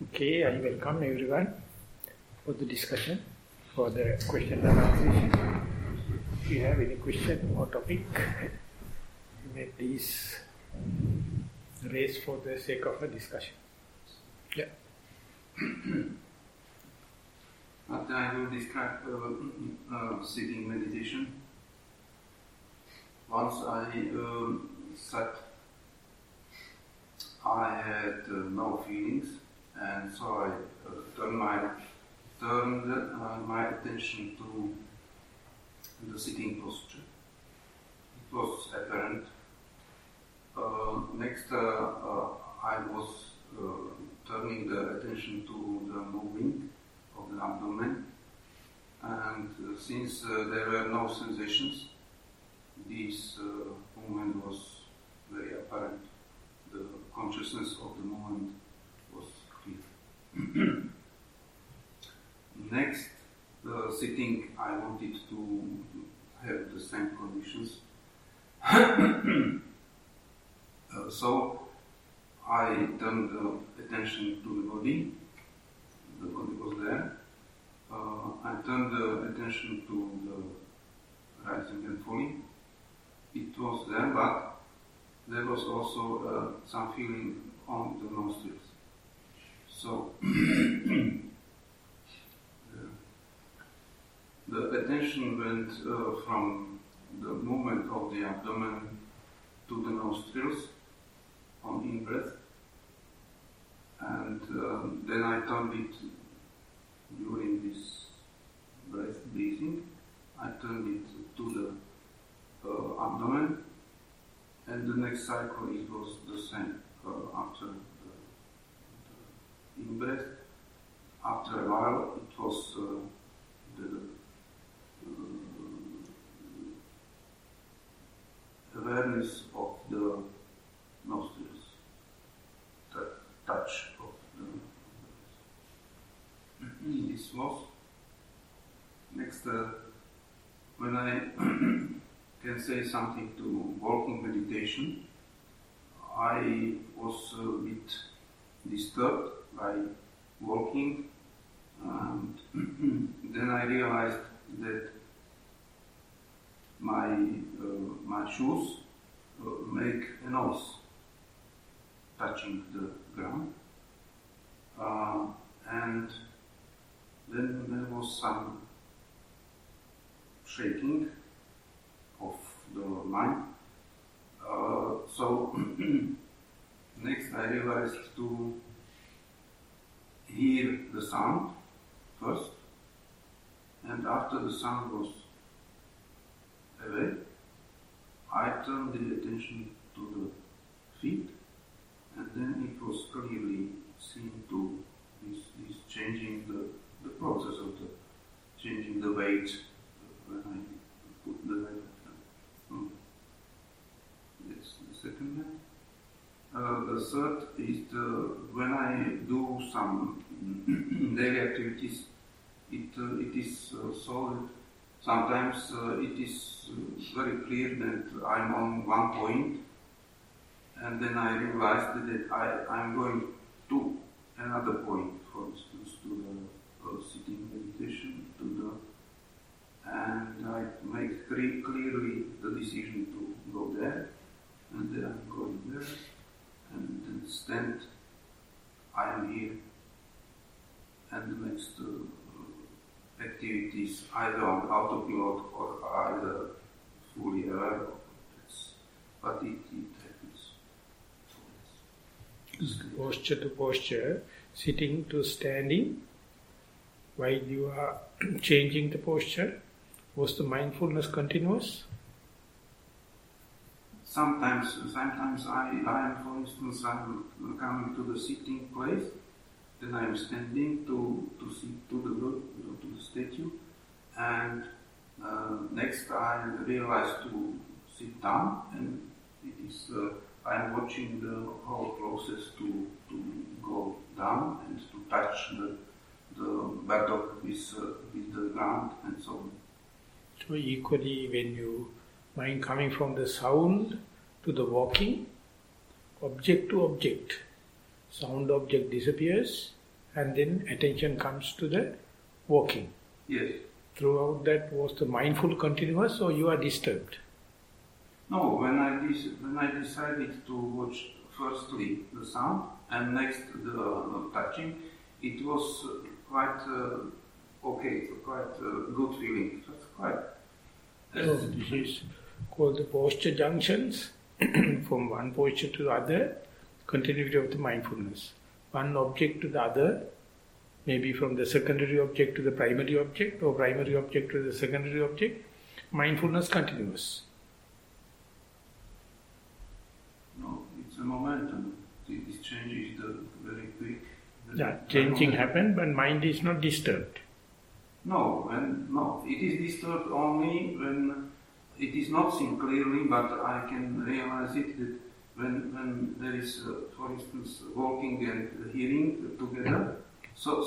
Okay, I welcome everyone for the discussion, for the question and answer. If you have any question or topic, you may please raise for the sake of a discussion. Yeah. I will describe sitting meditation. Once I sat, I had no feelings, and so I turned my attention to the sitting posture. It was apparent. Next, I was turning the attention to the moving of the abdomen, and since there were no sensations, this movement was very apparent. The consciousness of the movement was clear. Next, sitting, I wanted to have the same conditions. So I turned the attention to the body. The body was there. I turned the attention to the rising and falling. It was there, but there was also some feeling on the nostrils. So the attention went from the movement of the abdomen to the nostrils on in-breath, and then I turned it during this breathing. I turned it to the abdomen, and the next cycle it was the same. After the in-breath, after a while it was the awareness of the nostrils, the touch of the nostrils. This was next. When I can say something to walking meditation, I was a bit disturbed by walking, and then I realized that my shoes make a noise touching the ground, and then there was some shaking of the mind. So next I realized to hear the sound first, and after the sound was away, I turned the attention to the feet, and then it was clearly seen to this changing the process of the changing the weight when I put the weight. That's the second one. The third is when I do some daily activities, it is so that sometimes it is very clear that I'm on one point, and then I realized that I'm going to another point, for instance, to the sitting meditation, and I make clearly the decision to go there, and then I'm going there, and then stand, I am here, and the next activities either on autopilot or either fully aware of it, but it happens. Posture to posture, sitting to standing, while you are changing the posture, was the mindfulness continuous? Sometimes I am, for instance, I'm coming to the sitting place, then I am standing to sit to the statue, and next I realize to sit down, and it is I am watching the whole process to go down and to touch the buttock with the ground and so on. So equally, when you mind coming from the sound to the walking, object to object, sound object disappears, and then attention comes to the walking. Yes. Throughout that, was the mindful continuous or you are disturbed? No, when I decided to watch firstly the sound and next the touching, it was quite okay, quite good feeling. It was quite. So this is called the posture junctions. From one posture to the other, continuity of the mindfulness. One object to the other, maybe from the secondary object to the primary object, or primary object to the secondary object, mindfulness continuous. No, it's a momentum. This change is very quick. Yeah, changing happens, but mind is not disturbed. No, it is disturbed only when it is not seen clearly, but I can realize it that when there is, for instance, walking and hearing together. So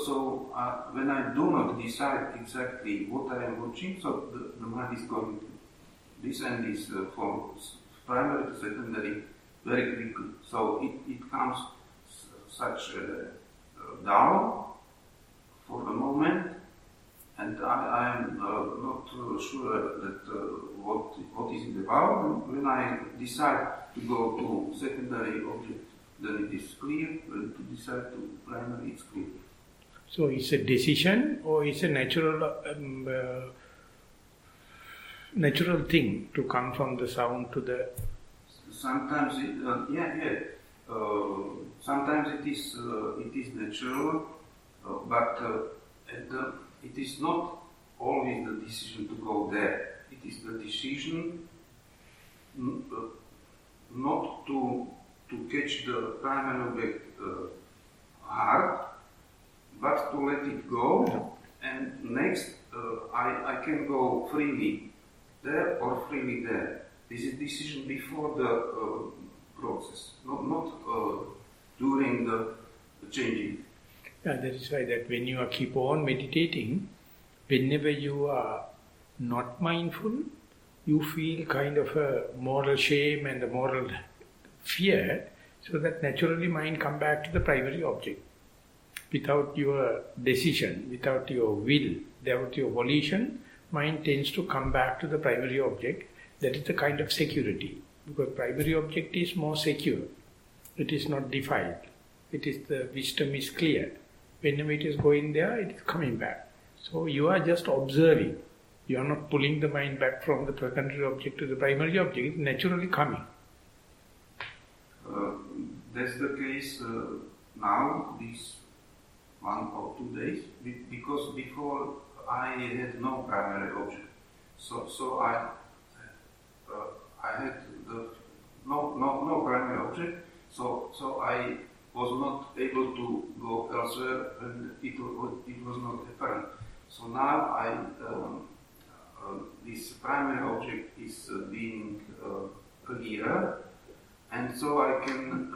when I do not decide exactly what I am watching, so the mind is going to this and this for primary to secondary very quickly. So it comes such down for the moment, and I am not sure that what is it about. When I decide to go to secondary object, then it is clear. When to decide to primary, it's clear. So it's a decision or it's a natural thing to come from the sound to the... Sometimes sometimes it is natural, but it is not always the decision to go there. It is the decision not to catch the primary object hard, but to let it go. And next, I can go freely there or freely there. This is decision before the process, not during the changing. Yeah, that is why that when you keep on meditating, whenever you are not mindful, you feel kind of a moral shame and a moral fear, so that naturally mind come back to the primary object. Without your decision, without your will, without your volition, mind tends to come back to the primary object. That is the kind of security, because primary object is more secure. It is not defiled. It is the wisdom is clear. Whenever it is going there, it is coming back. So you are just observing. You are not pulling the mind back from the secondary object to the primary object. It is naturally coming. That's the case now, these 1 or 2 days, because before I had no primary object. So I had no primary object, so I was not able to go elsewhere when it was not apparent. So now this primary object is being clearer, and so I can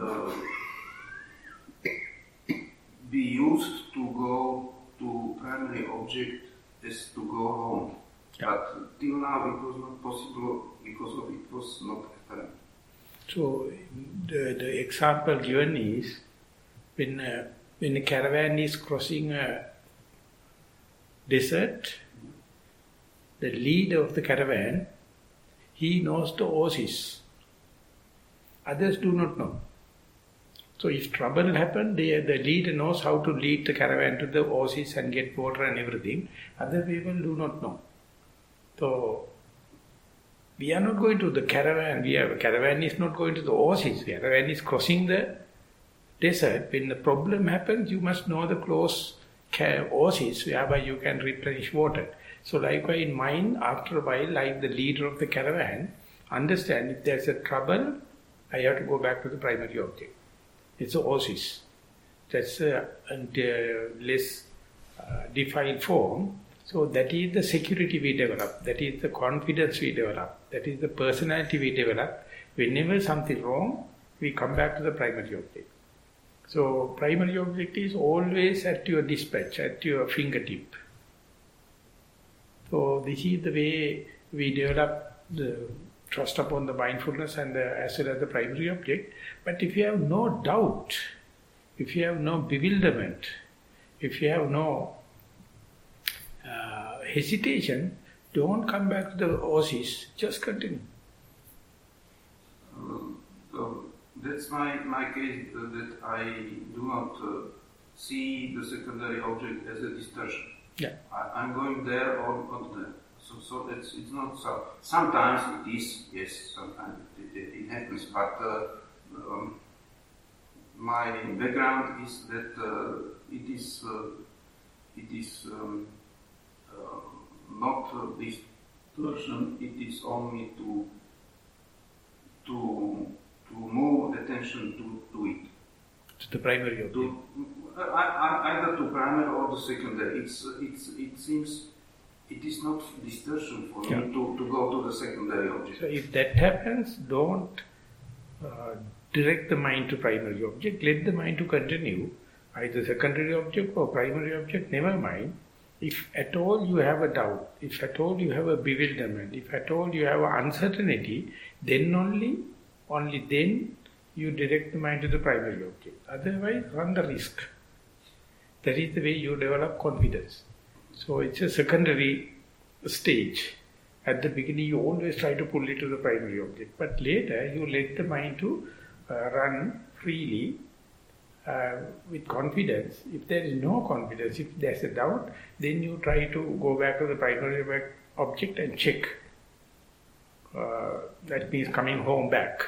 be used to go to primary object as to go home. Yeah. But till now it was not possible because of it was not apparent. So the example given is when a caravan is crossing a desert, the leader of the caravan, he knows the oasis. Others do not know. So if trouble happens, the leader knows how to lead the caravan to the oasis and get water and everything. Other people do not know. So we are not going to the caravan. Caravan is not going to the oasis. The caravan is crossing the desert. When the problem happens, you must know the close oasis whereby you can replenish water. So likewise in mind, after a while, like the leader of the caravan, understand if there's a trouble, I have to go back to the primary object. It's an oasis. That's a less defined form. So that is the security we develop. That is the confidence we develop. That is the personality we develop. Whenever something wrong, we come back to the primary object. So primary object is always at your dispatch, at your fingertip. So this is the way we develop the trust upon the mindfulness and as well as the primary object. But if you have no doubt, if you have no bewilderment, If you have no hesitation, don't come back to the OSIS, just continue. So that's my case, that I do not see the secondary object as a distortion. Yeah. I'm going there or not there. So it's not so. Sometimes it is, yes, sometimes it happens, but my background is that it is not distortion, it is only to move attention to it. To the primary object. Either to primary or the secondary. It seems it is not distortion for me to go to the secondary object. So if that happens, don't direct the mind to primary object. Let the mind to continue. Either secondary object or primary object, never mind. If at all you have a doubt, if at all you have a bewilderment, if at all you have an uncertainty, then only then you direct the mind to the primary object. Otherwise, run the risk. That is the way you develop confidence. So it's a secondary stage. At the beginning, you always try to pull it to the primary object. But later, you let the mind to run freely with confidence. If there is no confidence, if there's a doubt, then you try to go back to the primary object and check. That means coming home back.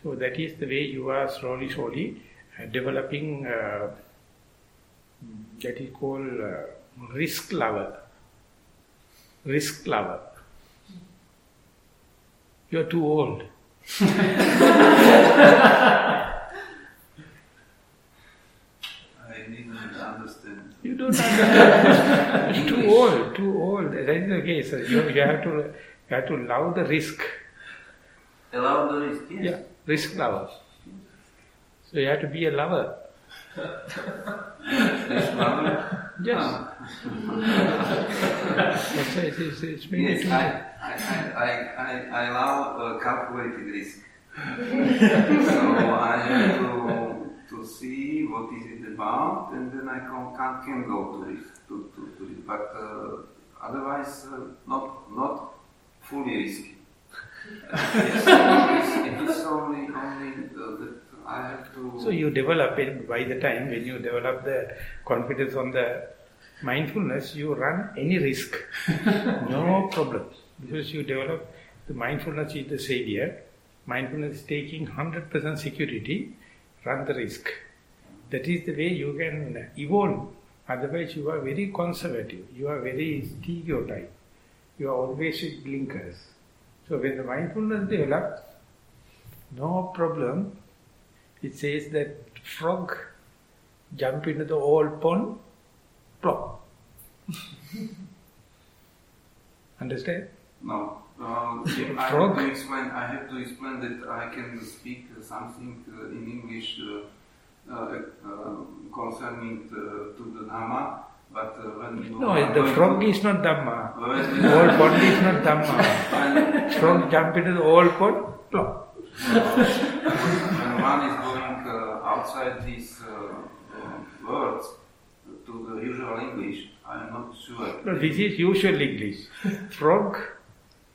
So that is the way you are slowly developing, that is called risk lover. Risk lover. You are too old. I didn't understand. You don't understand. Too old. That is the case. You have to love the risk. Allow the risk, yes. Yeah, risk lover. So you have to be a lover. Risk lover? Yes. It's yes, I love calculated risk. So I have to see what is it about, and then I can go to it. But otherwise, not fully risky. It is only that I have to... So you develop it by the time when you develop the confidence on the mindfulness, you run any risk. No problem. Because you develop the mindfulness is the savior. Mindfulness is taking 100% security, run the risk. That is the way you can evolve. Otherwise you are very conservative. You are very stereotyped. You are always with blinkers. So when the mindfulness develops, no problem. It says that frog jump into the old pond, plop. Understand? No. I have to explain that I can speak something in English concerning to the Dhamma. But when the frog is not Dhamma. Old pond is not Dhamma. Frog jump into the old pond, plop. When one is going outside these words to the usual English, I am not sure. No, this is usual English. Frog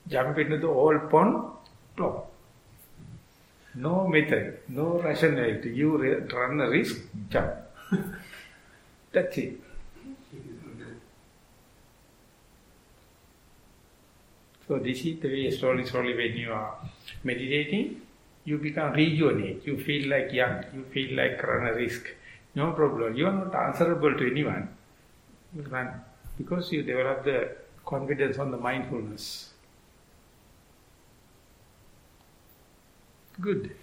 jump into the old pond, plop. No method, no rationality. You run a risk, jump. That's it. So this is the way slowly when you are meditating, you become rejuvenate. You feel like young. You feel like run a risk. No problem. You are not answerable to anyone. You run because you develop the confidence on the mindfulness. Good.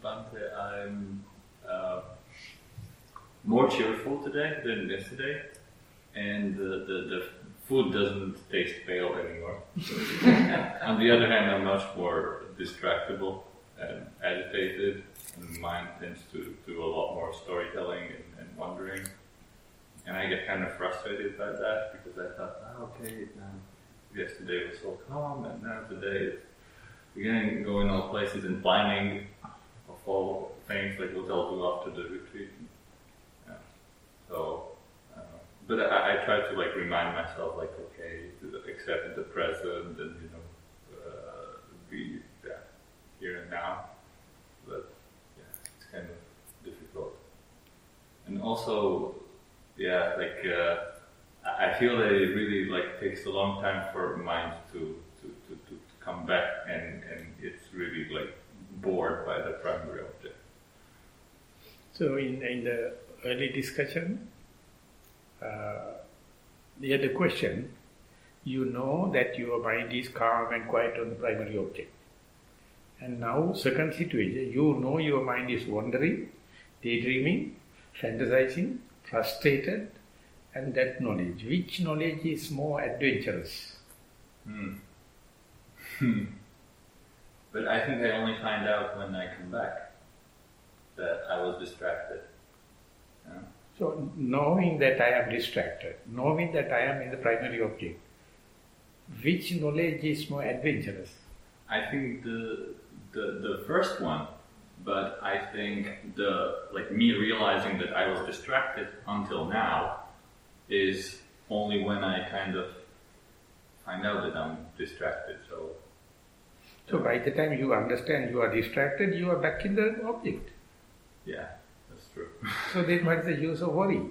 Bhante, I'm more cheerful today than yesterday, and the food doesn't taste pale anymore. On the other hand, I'm much more distractible and agitated, and mind tends to do a lot more storytelling and wondering. And I get kind of frustrated by that because I thought, yesterday was so calm, and now today it's beginning going all places and planning follow things like what I'll do after the retreat. Yeah. So, but I try to like remind myself like, okay, to accept the present and be here and now. But yeah, it's kind of difficult. And also, I feel that it really like takes a long time for mind to come back, and it's really like bored by the primary object. So in the early discussion, the other question, you know that your mind is calm and quiet on the primary object. And now, second situation, you know your mind is wandering, daydreaming, fantasizing, frustrated, and that knowledge. Which knowledge is more adventurous? But I think I only find out when I come back that I was distracted. Yeah? So, knowing that I am distracted, knowing that I am in the primary object, which knowledge is more adventurous? I think the first one, but I think me realizing that I was distracted until now is only when I kind of find out that I'm distracted. So by the time you understand you are distracted, you are back in the object. Yeah, that's true. So then what is the use of worry?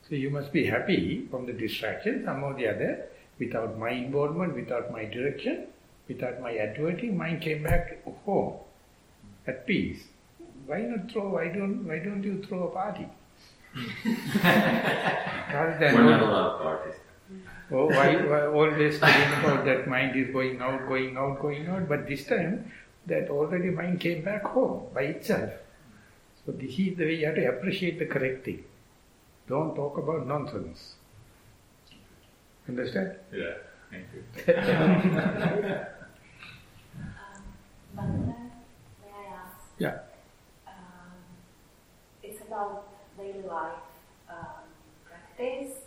So you must be happy from the distraction, some or the other, without my involvement, without my direction, without my adverting, mind came back home at peace. Why don't you throw a party? We're not allowed parties. Oh, why always telling about that mind is going out, but this time that already mind came back home by itself. So this is the way you have to appreciate the correct thing. Don't talk about nonsense. Understand? Yeah, thank you. Vanaya, may I ask? Yeah. It's about daily life practice.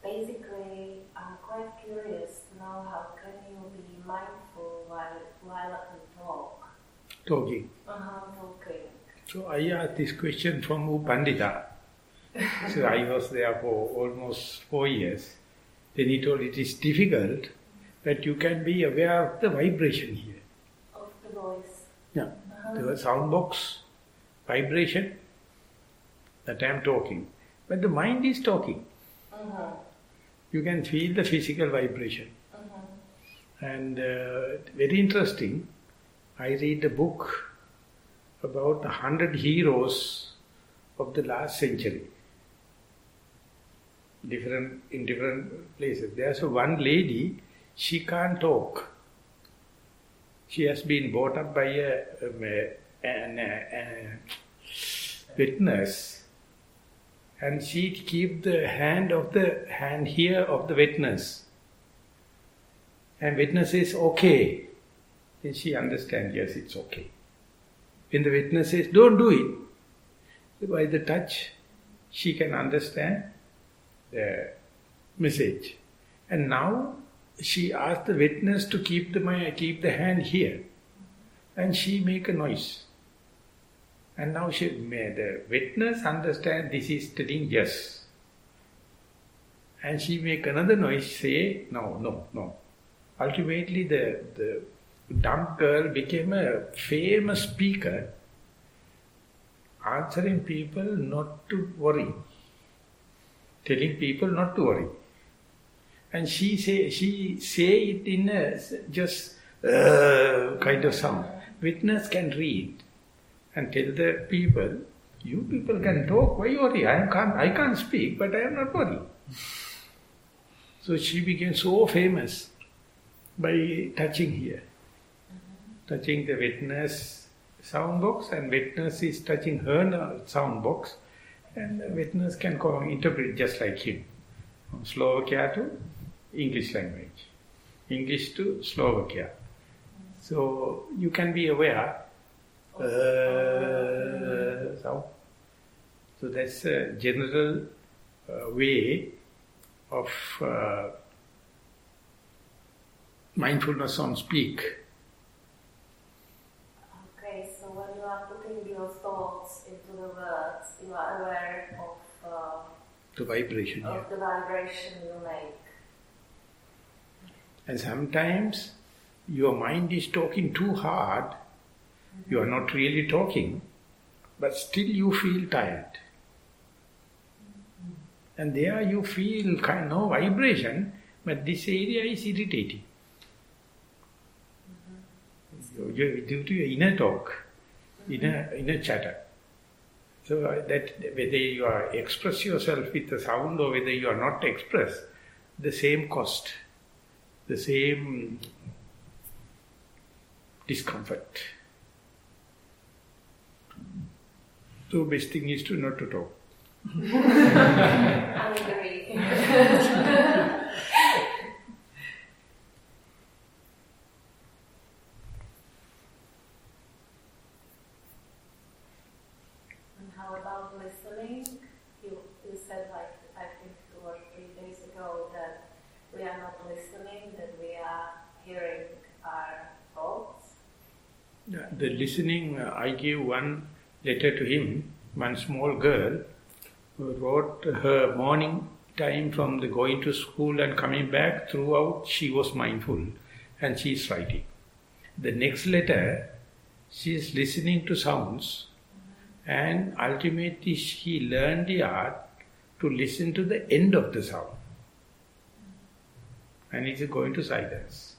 Basically, I'm quite curious to know how can you be mindful while you talk. Talking. Talking. So I asked this question from Pandita. So I was there for almost 4 years. Then he told it is difficult, but you can be aware of the vibration here. Of the voice. Yeah. The sound box, vibration, that I am talking. But the mind is talking. You can feel the physical vibration. And very interesting, I read a book about 100 heroes of the last century. In different places. There's one lady, she can't talk. She has been brought up by a witness, and she keep the hand here of the witness. And witness is okay. Then she understands, yes, it's okay. When the witness says, don't do it, by the touch, she can understand the message. And now she asked the witness to keep the hand here. And she make a noise. And now the witness understand this is telling yes. And she make another noise, say no. Ultimately the dumb girl became a famous speaker, answering people not to worry, telling people not to worry. And she say it in a just kind of sound. Witness can read and tell the people, you people can talk, why worry? I can't speak, but I am not worried. So she became so famous by touching here. Touching the witness sound box, and witness is touching her sound box, and the witness can interpret just like him. From Slovakia to English language, English to Slovakia. So you can be aware. So that's a general way of mindfulness on speak. the vibration. Of the vibration you make. And sometimes your mind is talking too hard. You are not really talking, but still you feel tired. And there you feel kind of vibration, but this area is irritating. Due to your inner talk, inner chatter. So that whether you are express yourself with the sound or whether you are not express, the same cost, the same discomfort. So best thing is to not to talk. I agree. And how about listening? You said, like, I think 2 or 3 days ago, that we are not listening, that we are hearing our thoughts. The listening, I gave one letter to him, one small girl who wrote her morning time from the going to school and coming back. Throughout she was mindful and she is writing. The next letter, she is listening to sounds and ultimately she learned the art to listen to the end of the sound. And it is going to silence.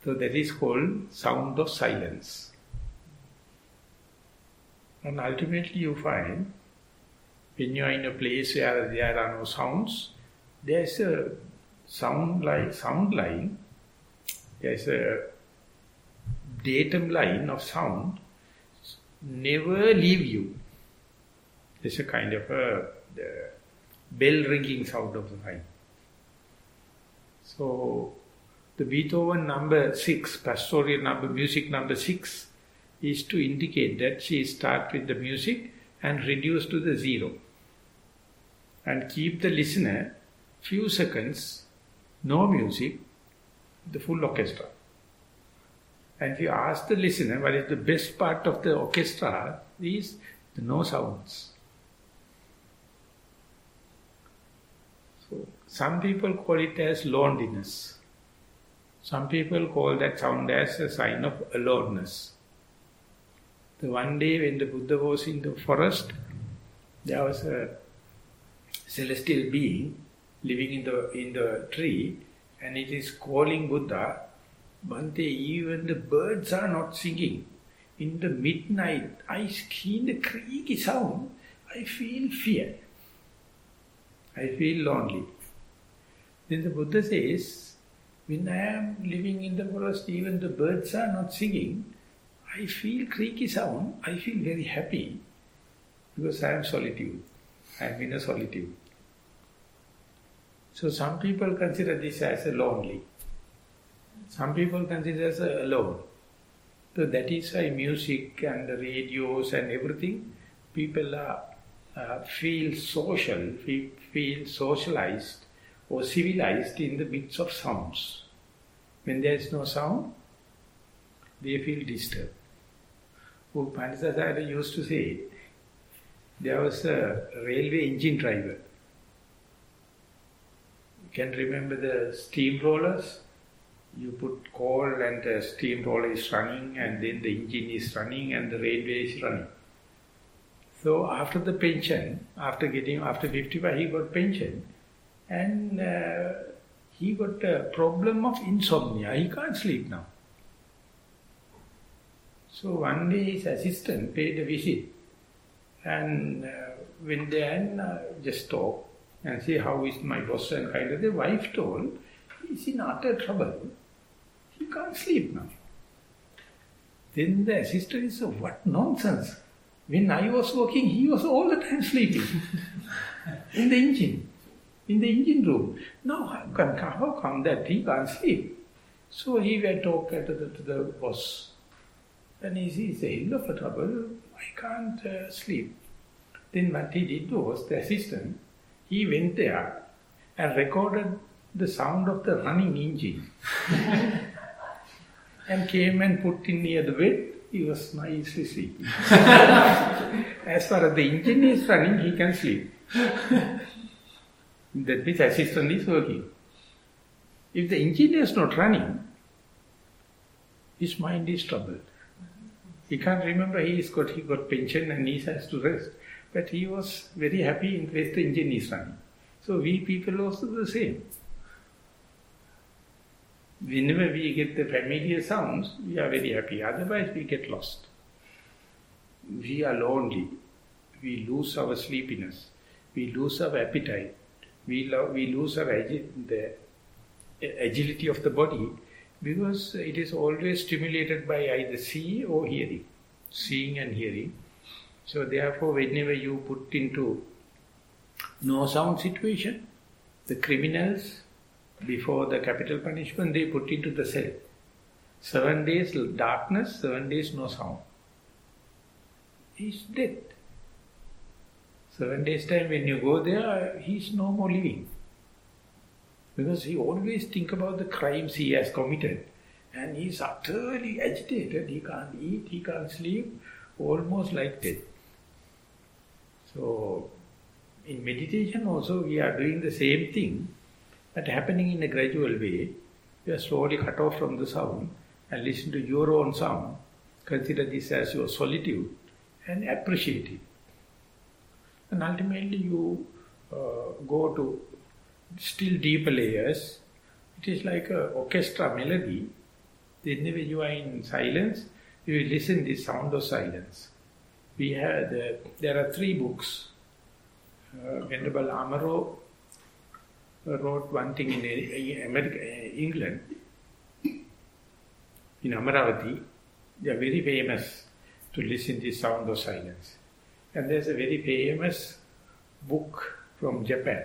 So that is called sound of silence. And ultimately you find, when you are in a place where there are no sounds, there is a sound line, there is a datum line of sound, never leave you. There is a kind of a bell ringing sound of the mind. So, the Beethoven number 6, pastoral number, music number 6, is to indicate that she starts with the music and reduce to the 0. And keep the listener few seconds, no music, the full orchestra. And if you ask the listener what is the best part of the orchestra, is the no sounds. So, some people call it as loneliness. Some people call that sound as a sign of aloneness. The one day when the Buddha was in the forest, there was a celestial being living in the tree, and it is calling Buddha. Bhante, even the birds are not singing. In the midnight, I hear the creaky sound, I feel fear. I feel lonely. Then the Buddha says, when I am living in the forest, even the birds are not singing, I feel creaky sound, I feel very happy, because I am solitude. I am in a solitude. So some people consider this as a lonely. Some people consider as a alone. So that is why music and the radios and everything, people feel social, feel socialized or civilized in the midst of sounds. When there is no sound, they feel disturbed. Pandita used to say, there was a railway engine driver. You can remember the steamrollers? You put coal and the steamroller is running and then the engine is running and the railway is running. So after the pension, after 55 he got pension and he got a problem of insomnia. He can't sleep now. So one day his assistant paid a visit and went there and just talked and say, how is my boss and kind of. The wife told, he's in utter trouble. He can't sleep now. Then the assistant said, what nonsense. When I was working, he was all the time sleeping in the engine room. Now how come that he can't sleep? So he went to talk to the boss. And he said, look for trouble, I can't sleep. Then what he did was, the assistant, he went there and recorded the sound of the running engine. And came and put in near the bed, he was nicely sleeping. As far as the engine is running, he can sleep. That means assistant is working. If the engineer is not running, his mind is troubled. He can't remember he got pension and he has to rest. But he was very happy in case the engine is running. So we people also the same. Whenever we get the familiar sounds, we are very happy. Otherwise we get lost. We are lonely. We lose our sleepiness. We lose our appetite. We lose the agility of the body, because it is always stimulated by either seeing or hearing. Seeing and hearing. So therefore, whenever you put into no sound situation, the criminals, before the capital punishment, they put into the cell. 7 days darkness, 7 days no sound. He's dead. 7 days time when you go there, he's no more living. Because he always think about the crimes he has committed. And he's utterly agitated. He can't eat, he can't sleep, almost like dead. So, in meditation also we are doing the same thing, but happening in a gradual way. You are slowly cut off from the sound and listen to your own sound. Consider this as your solitude and appreciate it. And ultimately you go to still deeper layers. It is like an orchestra melody. Whenever you are in silence, you will listen to the sound of silence. There are 3 books. Venerable Amaro wrote one thing in England, in Amaravati. They are very famous to listen to the sound of silence. And there's a very famous book from Japan.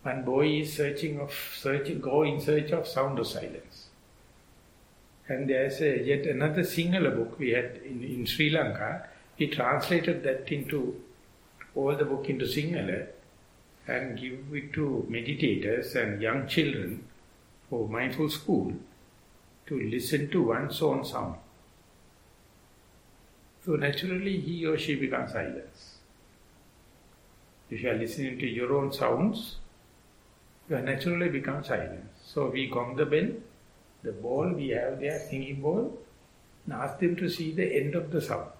One boy is go in search of sound of silence. And there's yet another Sinhala book we had in Sri Lanka. He translated that all the book into Sinhala and give it to meditators and young children for mindful school to listen to one's own sound. So naturally he or she becomes silent. If you are listening to your own sounds, you naturally become silent. So we gong the bell, the ball we have there, singing ball, and ask them to see the end of the sound.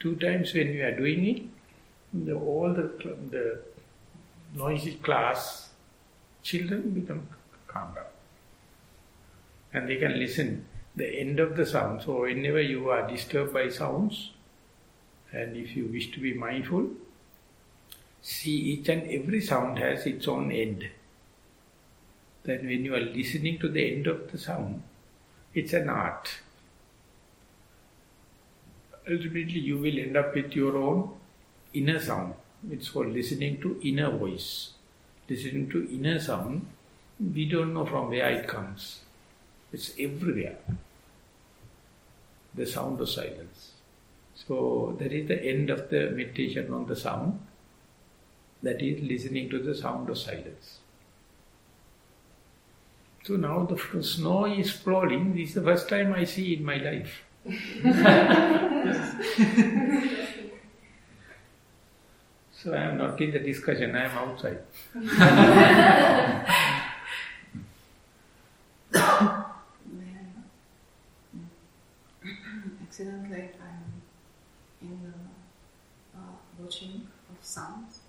2 times when we are doing it, all the noisy class children become calm down. And they can listen the end of the sound. So whenever you are disturbed by sounds, and if you wish to be mindful, see each and every sound has its own end. Then when you are listening to the end of the sound, it's an art. Ultimately you will end up with your own inner sound. It's called listening to inner voice. Listening to inner sound, we don't know from where it comes. It's everywhere. The sound of silence. So that is the end of the meditation on the sound. That is listening to the sound of silence. So now the snow is falling. This is the first time I see in my life. So I am not in the discussion, I am outside. Accidentally, I'm in the watching of sounds.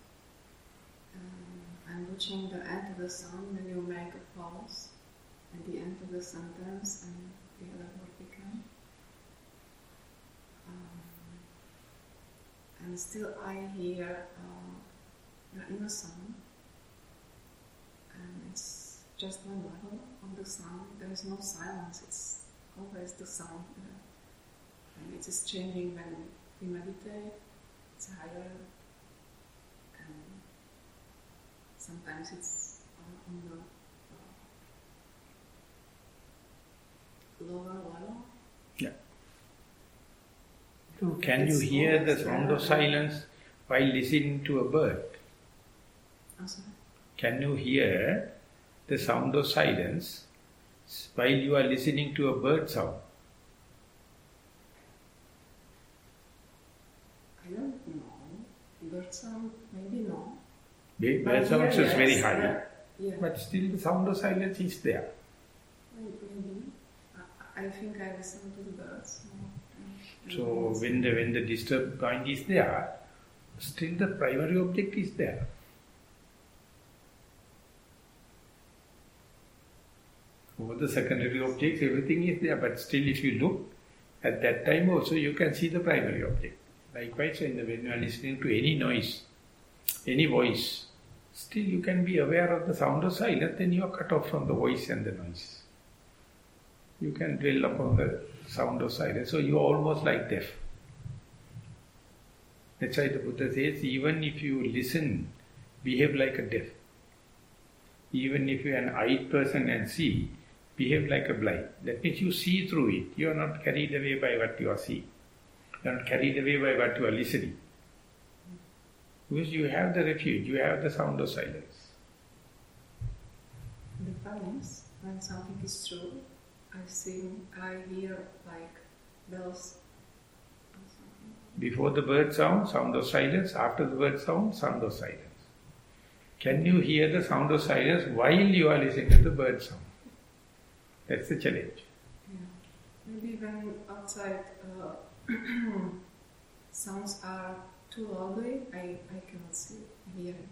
I'm watching the end of the sound when you make a pause at the end of the sentence and the other word began. And still I hear the inner sound, and it's just one level of the sound. There is no silence, it's always the sound there. And it is changing when we meditate, it's higher, and sometimes it's on the lower level. Yeah. So can you hear the sound of silence while listening to a bird? Can you hear the sound of silence while you are listening to a bird sound? I don't know, bird sound, maybe no. Bird sound is very high, yeah. but still the sound of silence is there. Maybe. I think I listen to the birds. So when the disturbed point is there, still the primary object is there. Over the secondary objects, everything is there, but still if you look, at that time also you can see the primary object. Likewise, when you are listening to any noise, any voice, still you can be aware of the sound of silence, then you are cut off from the voice and the noise. You can dwell upon the sound of silence, so you are almost like deaf. That's why the Buddha says, even if you listen, behave like a deaf. Even if you are an eyed person and see, behave like a blind. That means you see through it. You are not carried away by what you are seeing. You are not carried away by what you are listening. Because you have the refuge, you have the sound of silence. The problem is, when something is true, I hear like bells. Before the bird sound of silence. After the bird sound of silence. Can you hear the sound of silence while you are listening to the bird sound? That's the challenge. Yeah. Maybe when outside sounds are too loudly, I cannot hear it.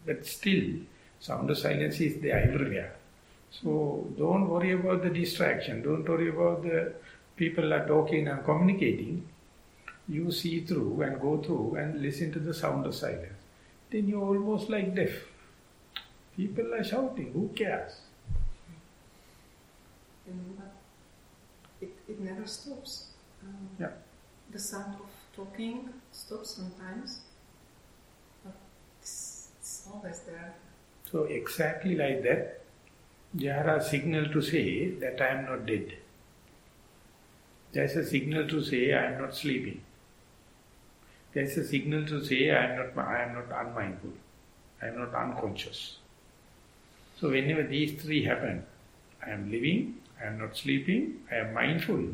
But still, sound of silence is there everywhere. So don't worry about the distraction. Don't worry about the people are talking and communicating. You see through and go through and listen to the sound of silence. Then you're almost like deaf. People are shouting. Who cares? But it never stops. Yeah. The sound of talking stops sometimes, but it's always there. So exactly like that, there are signals to say that I am not dead. There is a signal to say I am not sleeping. There is a signal to say I am not unmindful. I am not unconscious. So whenever these three happen, I am living, I am not sleeping, I am mindful,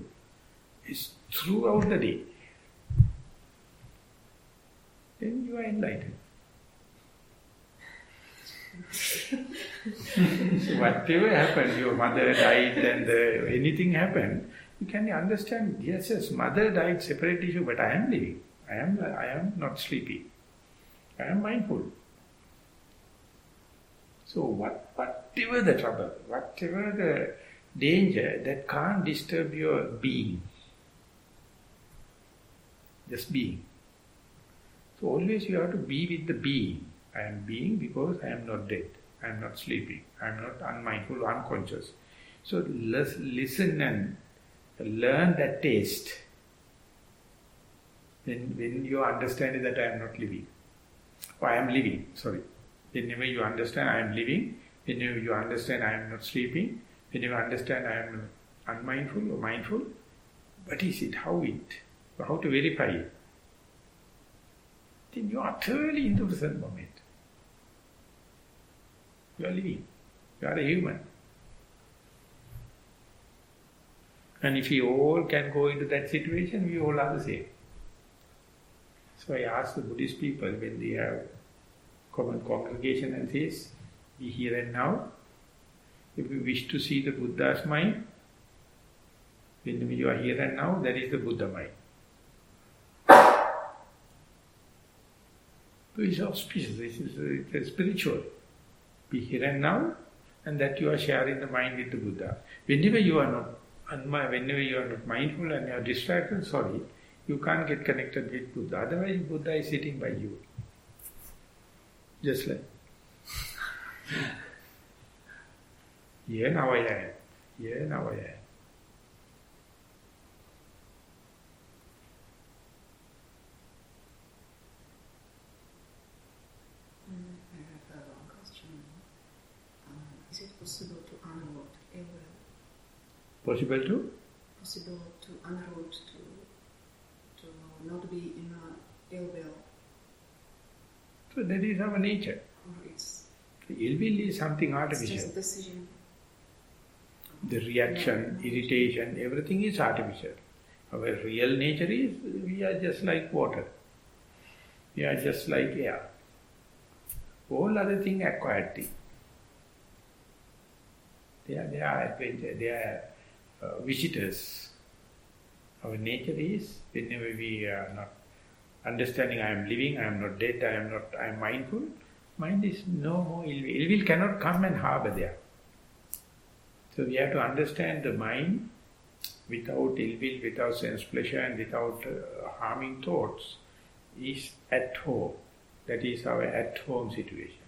is throughout the day. Then you are enlightened. So whatever happened, your mother died and anything happened, you can understand, yes, mother died, separate issue, but I am living. I am not sleeping. I am mindful. So whatever the trouble, whatever the danger, that can't disturb your being. Just being. So always you have to be with the being. I am being because I am not dead. I am not sleeping. I am not unmindful, unconscious. So listen and learn that taste. When you understand that I am not living. Or I am living, sorry. Whenever you understand I am living, whenever you understand I am not sleeping, whenever you understand I am unmindful or mindful, what is it? How to verify it? Then you are thoroughly in the present moment. You are living. You are a human. And if we all can go into that situation, we all are the same. So I ask the Buddhist people when they have common congregation and says, be here and now. If you wish to see the Buddha's mind, when you are here and now, that is the Buddha mind. So it's auspicious, it's spiritual. Be here and now, and that you are sharing the mind with the Buddha. Whenever you are not mindful and you are distracted, sorry, you can't get connected with Buddha. Otherwise, Buddha is sitting by you. Just like, here now I am. Here now I am. I have one question. Is it possible to unroot ill will? Possible to? Possible to unroot, to not be in ill will. So that is our nature. Or it's The ill will is something artificial. just decision. The reaction, irritation, everything is artificial. Our real nature is, we are just like water. We are just like air. All other things acquired things. They are visitors. Our nature is, whenever we are not understanding, I am living, I am not dead, I am mindful, mind is no more ill will. Ill will cannot come and harbor there. So we have to understand the mind without ill will, without sense pleasure and without harming thoughts is at home. That is our at home situation.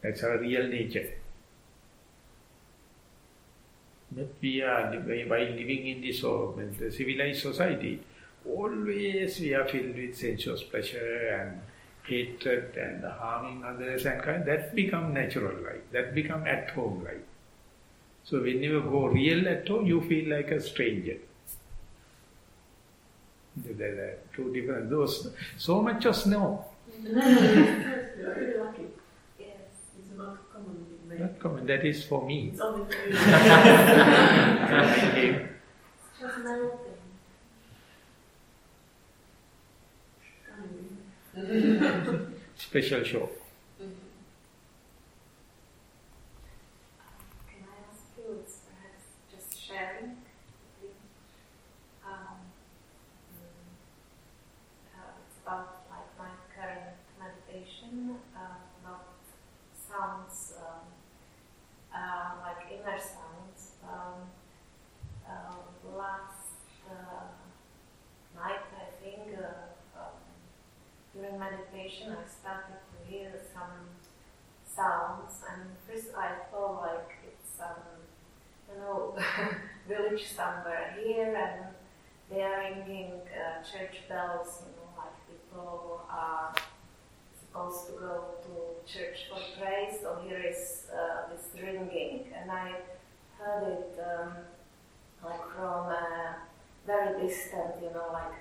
That's our real nature. But we are, while living in this the civilized society, always we are filled with sensuous pleasure and hatred and harming others and kind. That become natural life. That become at home life. So when you go real at home, you feel like a stranger. There are two different, those, so much of snow. You're very lucky. Yes. It's not common. Not common, that is for me. It's only for you. It's just melting. Special show. Can I ask you, it's perhaps just sharing? It's about like my current meditation, not sounds like inner sounds. Last night, I think, during meditation, I started to hear some sounds, and first I thought like it's village somewhere here, and they are ringing church bells. Like people are supposed to go to church for praise. So here is this ringing, and I heard it like from very distant, like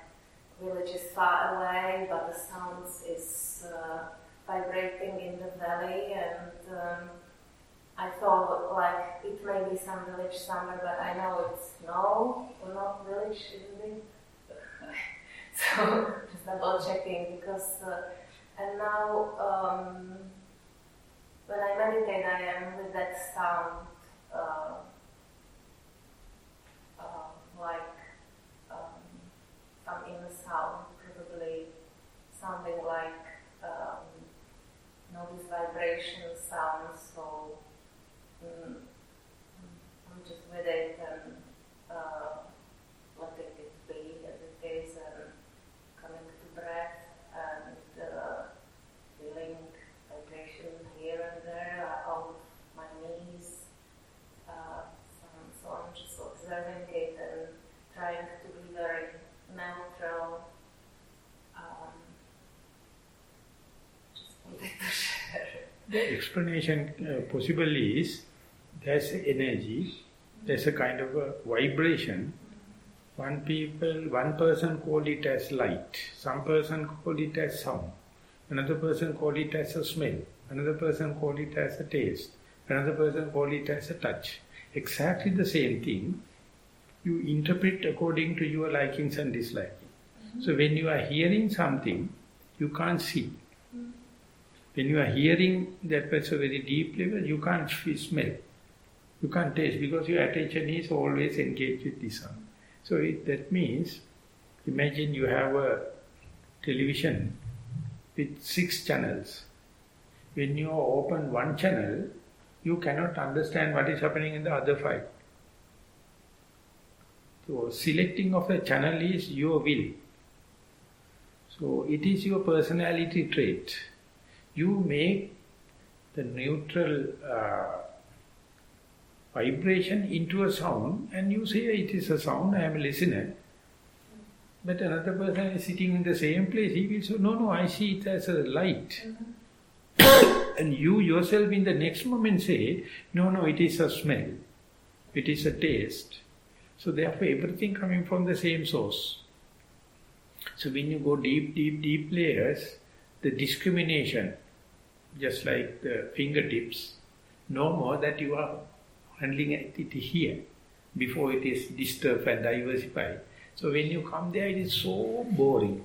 village is far away, but the sounds is vibrating in the valley, and I thought like it may be some village somewhere, but I know it's not village, isn't it? So just double checking, because and now when I meditate, I am with that sound, like some inner sound, probably sounding like this vibration sound. So I'm just with it and letting it be as it is, and coming to breath and feeling vibration here and there out my knees. So I'm just observing it and trying to be very neutral. Just wanted to share. The explanation possible is there's energy, there's a kind of a vibration. One person call it as light, some person call it as sound, another person call it as a smell, another person call it as a taste, another person call it as a touch. Exactly the same thing. You interpret according to your likings and dislikings. So when you are hearing something, you can't see. When you are hearing that at a very deep level, you can't smell. You can't taste, because your attention is always engaged with the sound. So that means, imagine you have a television with 6 channels. When you open one channel, you cannot understand what is happening in the other 5. So selecting of a channel is your will. So it is your personality trait. You make the neutral vibration into a sound, and you say it is a sound, I am a listener. But another person is sitting in the same place, he will say, no, I see it as a light. And you yourself in the next moment say, no, it is a smell, it is a taste. So therefore everything coming from the same source. So when you go deep layers, the discrimination, just like the fingertips, no more that you are handling it here, before it is disturbed and diversified. So when you come there, it is so boring.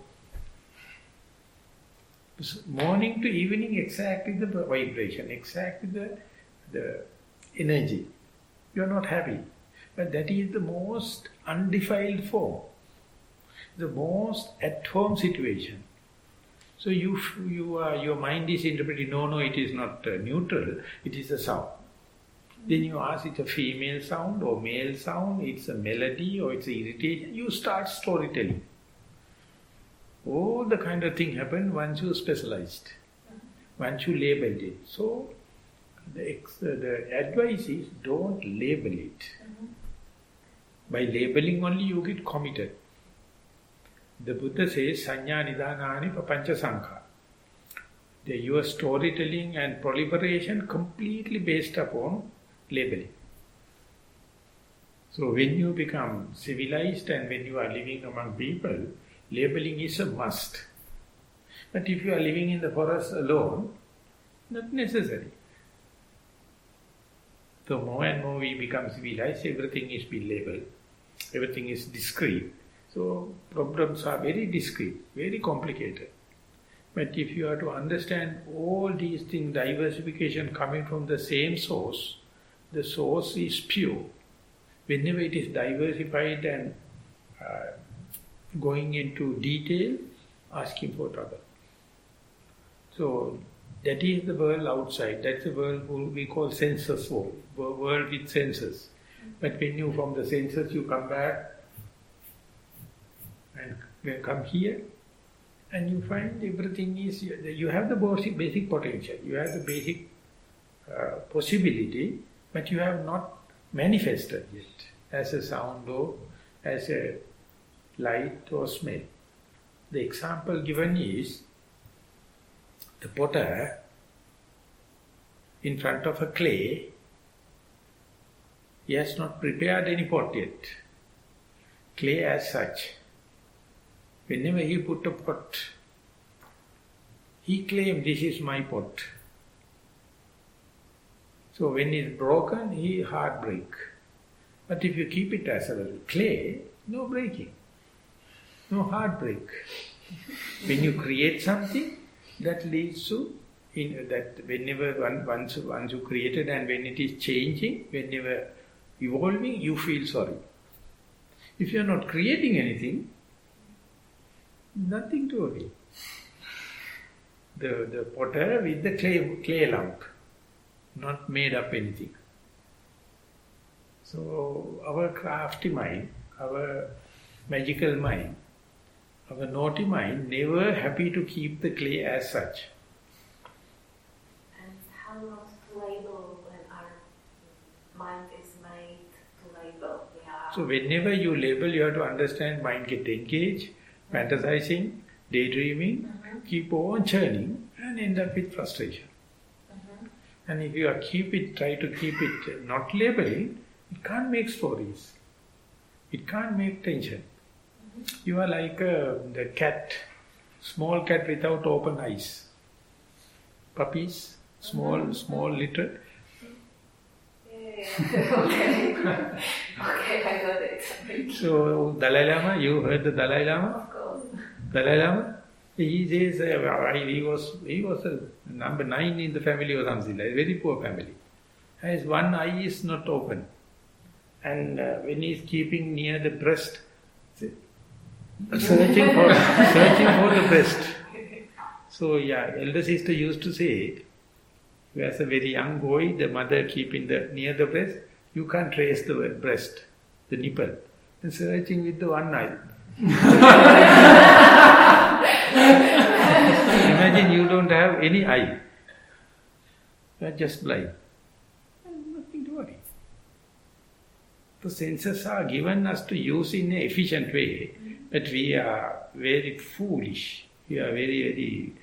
Morning to evening, exactly the vibration, exactly the energy. You are not happy. But that is the most undefiled form, the most at-home situation. So your mind is interpreting, no, it is not neutral, it is a sound. Then you ask, it's a female sound or male sound, it's a melody or it's an irritation. You start storytelling. All the kind of thing happen once you specialized, once you labeled it. So the advice is, don't label it. By labeling only you get committed. The Buddha says, Sanya Nidhanani Papancha Sankha. Your storytelling and proliferation completely based upon labeling. So when you become civilized and when you are living among people, labeling is a must. But if you are living in the forest alone, not necessary. So more and more we become civilized, everything is being labeled. Everything is discrete. So problems are very discrete, very complicated. But if you are to understand all these things, diversification coming from the same source, the source is pure. Whenever it is diversified and going into detail, asking for trouble. So that is the world outside. That's the world we call senses world with senses. But when you from the senses you come back and come here, and you find everything is, you have the basic potential, you have the basic possibility, but you have not manifested yet as a sound or as a light or smell. The example given is the potter in front of a clay. He has not prepared any pot yet. Clay as such. Whenever he put a pot, he claims, this is my pot. So when it's broken, he heartbreak. But if you keep it as a clay, no breaking, no heartbreak. When you create something, that leads to that whenever once you created and when it is changing, whenever evolving, you feel sorry. If you are not creating anything, nothing to worry. The potter with the clay lump, not made up anything. So our crafty mind, our magical mind, our naughty mind, never happy to keep the clay as such. And how not to label when our mind is made to label? So whenever you label, you have to understand mind get engaged, fantasizing, daydreaming, keep on churning and end up with frustration. And if you are try to keep it not labeling, it can't make stories. It can't make tension. You are like the cat, small cat without open eyes. Puppies, small little. Okay. Okay, I got it. So Dalai Lama, you heard the Dalai Lama? Of course. Dalai Lama, he says he was number 9 in the family or something, like a very poor family. His one eye is not open. And when he is keeping near the breast, searching for the breast. So yeah, elder sister used to say, as a very young boy, the mother keeping near the breast, you can't trace the breast, the nipple, and searching with the one eye. Imagine you don't have any eye. You are just blind. Nothing to worry. The senses are given us to use in an efficient way, but we are very foolish. We are very, very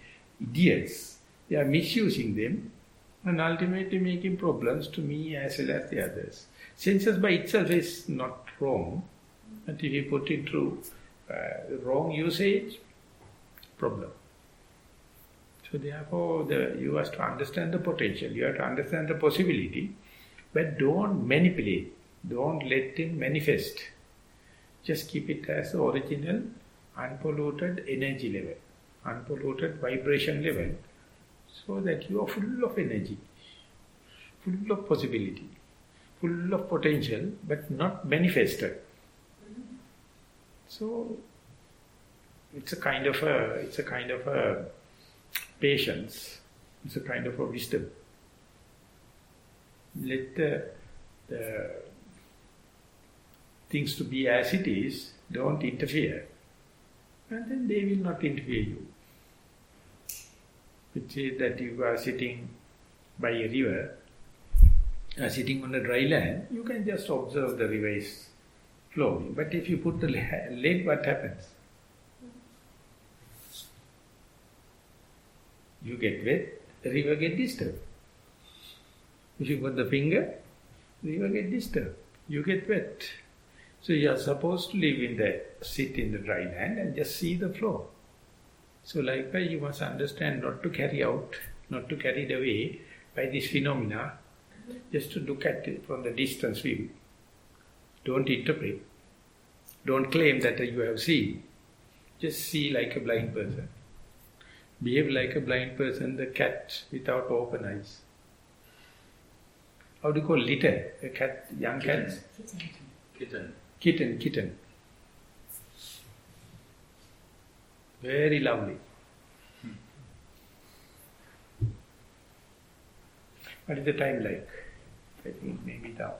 idiots. We are misusing them and ultimately making problems to me as well as the others. Senses by itself is not wrong, but if you put it through wrong usage, problem. So therefore, you have to understand the potential, you have to understand the possibility, but don't manipulate, don't let it manifest. Just keep it as the original, unpolluted energy level, unpolluted vibration level, so that you are full of energy, full of possibility, full of potential, but not manifested. So it's a kind of a patience. It's a kind of a wisdom. Let the things to be as it is. Don't interfere, and then they will not interfere you. Which is that you are sitting by a river, sitting on a dry land, you can just observe the river is flowing. But if you put the leg, what happens? You get wet, the river get disturbed. If you put the finger, the river get disturbed. You get wet. So you are supposed to sit in the dry land and just see the flow. So likewise you must understand not to carry the way by this phenomena, just to look at it from the distance view. Don't interpret. Don't claim that you have seen. Just see like a blind person. Behave like a blind person, the cat without open eyes. How do you call litter? A cat, young cats? Kitten. Very lovely. What is the time like? I think maybe now.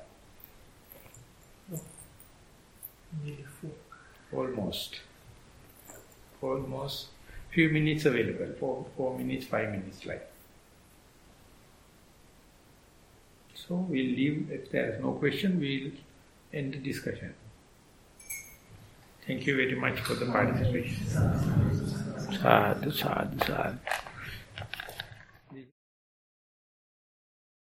Nearly 4. Almost. Few minutes available. 4 minutes, 5 minutes like. So we'll leave, if there is no question, we'll end the discussion. Thank you very much for the participation. Sadhu, sadhu, sadhu.